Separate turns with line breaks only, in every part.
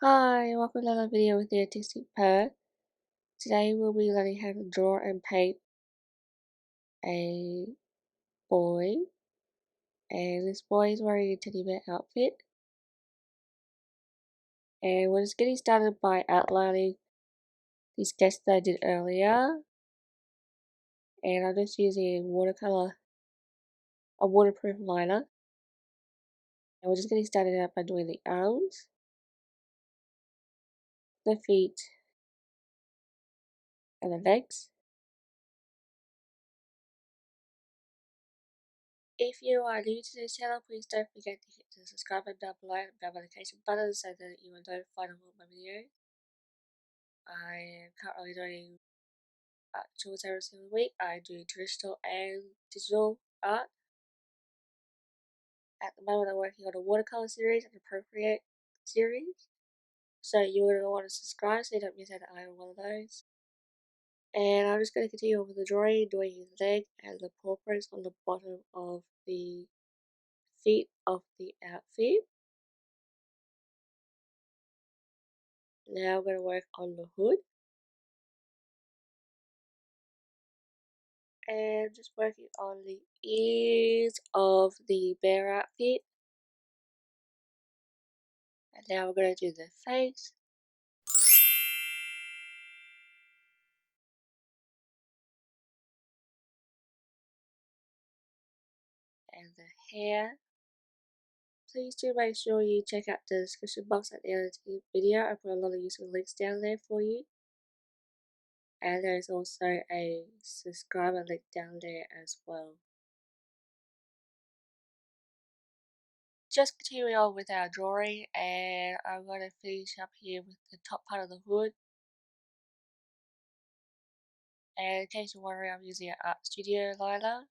Hi, welcome to another video with the Artistic Per. Today we'll be learning how to draw and paint a boy. And this boy is wearing a teddy bear outfit. And we're just getting started by outlining the sketch that I did earlier. And I'm just using a waterproof liner. And we're just getting started out by doing the arms, the feet, and the legs. If you are new to this channel, please don't forget to hit the subscribe button down below and the notification button so that you are notified of all my videos. I am currently doing art tools every single week. I do traditional and digital art. At the moment I'm working on a watercolor series and a Procreate series. So you're going to want to subscribe so you don't miss out on either one of those. And I'm just going to continue on with the drawing, doing his leg and the paw prints on the bottom of the feet of the outfit. Now I'm going to work on the hood. And just working on the ears of the bear outfit. And now we're going to do the face. And the hair. Please do make sure you check out the description box at the end of the video. I put a lot of useful links down there for you. And there's also a subscriber link down there as well. Just continuing on with our drawing, and I'm going to finish up here with the top part of the hood. And in case you're wondering, I'm using an Art Studio liner.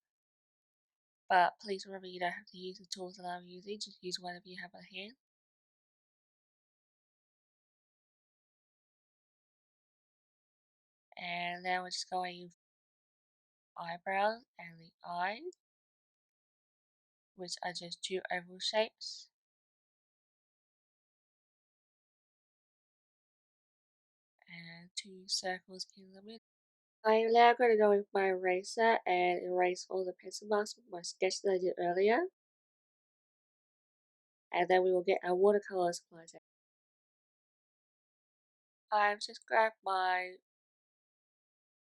But please remember you don't have to use the tools that I'm using, just use whatever you have at hand. And now we're just going eyebrows and the eyes, which are just two oval shapes. And two circles in the middle. I am now going to go with my eraser and erase all the pencil marks with my sketch that I did earlier. And then we will get our watercolor supplies out. I've just grabbed my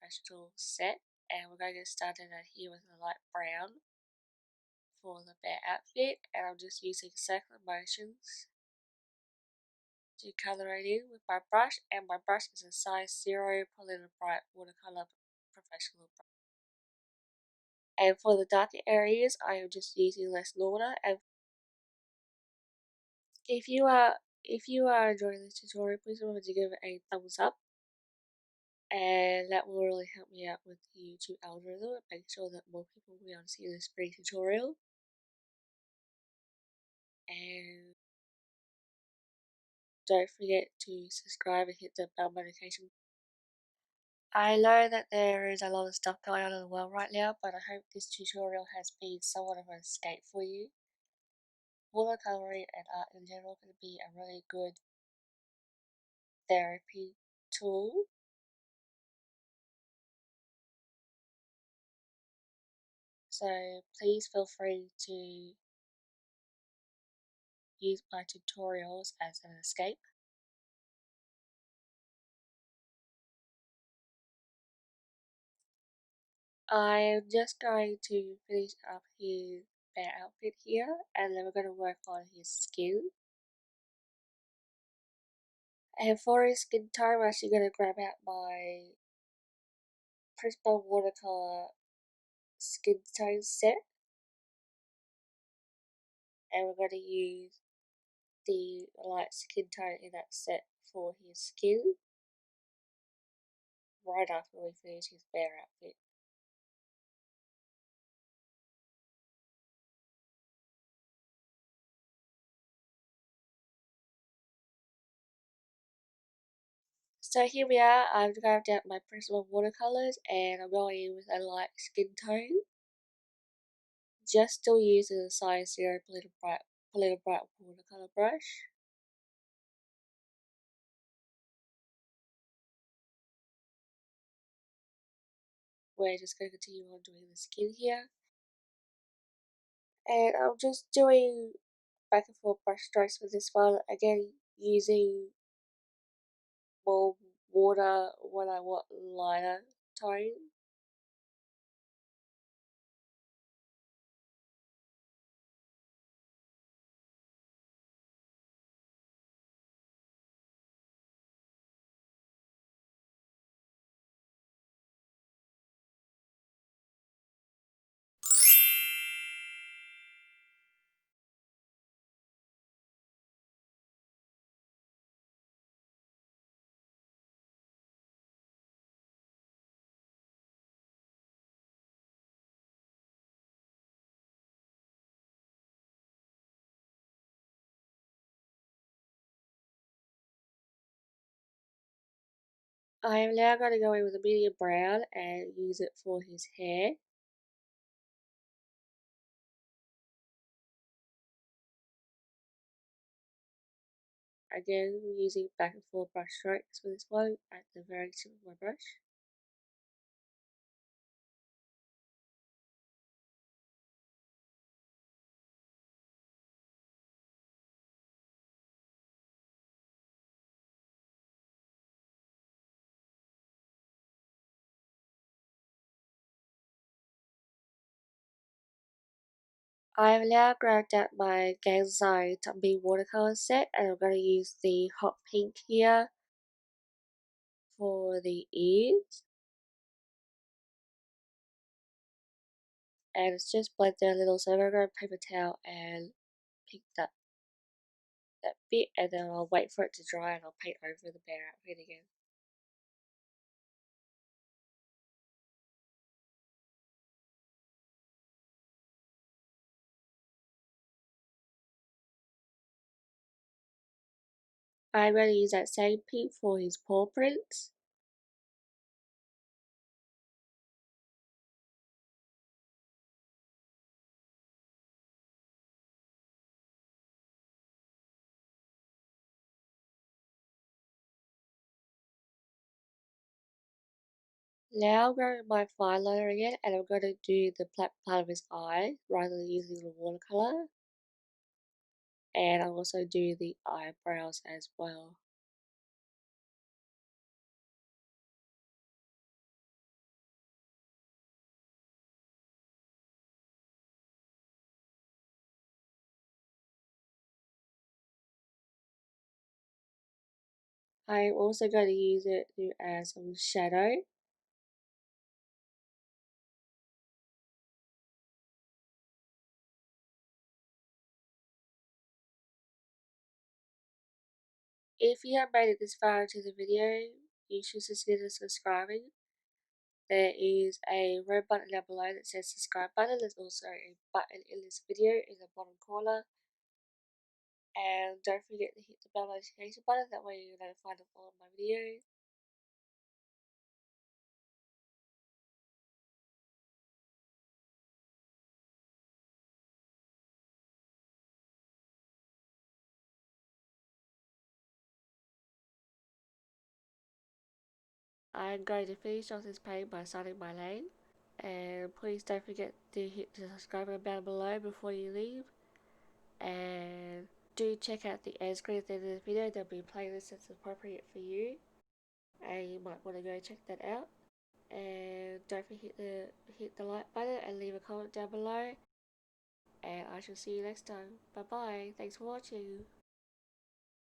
vegetable set and we're going to get started here with the light brown for the bear outfit, and I'm just using circular motions to color it in with my brush, and my brush is a size 0 Polina Bright Watercolor Professional brush. And for the darker areas, I am just using less Lorna. And if you are enjoying this tutorial, please remember to give it a thumbs up, and that will really help me out with the YouTube algorithm and make sure that more people will be able to see this free tutorial. And don't forget to subscribe and hit the bell notification. I know that there is a lot of stuff going on in the world right now, but I hope this tutorial has been somewhat of an escape for you. Watercoloring and art in general can be a really good therapy tool. So please feel free to use my tutorials as an escape. I am just going to finish up his bear outfit here, and then we're going to work on his skin. And for his skin tone, I'm actually going to grab out my Principal Watercolor skin tone set, and we're going to use the light skin tone in that set for his skin right after we finish his bear outfit. So here we are, I've grabbed out my Principal Watercolors and I'm going in with a light skin tone. Just still using the size 0 Polina Bright watercolor brush. we're just going to continue on doing the skin here. And I'm just doing back and forth brush strokes with this one, again using more water when I want lighter tone. I am now going to go in with a medium brown and use it for his hair. Again, using back and forth brush strokes with this one at the very tip of my brush. I have now grabbed out my Winsor Newton Watercolor set, and I'm going to use the hot pink here for the ears. And it's just blended down a little, so I'm going to grab a paper towel and pick that bit, and then I'll wait for it to dry and I'll paint over the bare outfit again. I'm going to use that same pink for his paw prints. Now I'm going to my fine liner again, and I'm going to do the black part of his eye rather than using the watercolor. And I'll also do the eyebrows as well. I'm also going to use it to add some shadow. If you have made it this far into the video, you should consider subscribing. There is a red button down below that says subscribe button. There's also a button in this video in the bottom corner. And don't forget to hit the bell notification button, that way you're notified of all of my videos. I'm going to finish off this paint by starting my lane. And please don't forget to hit the subscribe button down below before you leave. And do check out the end screen at the end of the video. There'll be a playlist that's appropriate for you, and you might want to go check that out. And don't forget to hit the like button and leave a comment down below. And I shall see you next time. Bye bye. Thanks for watching.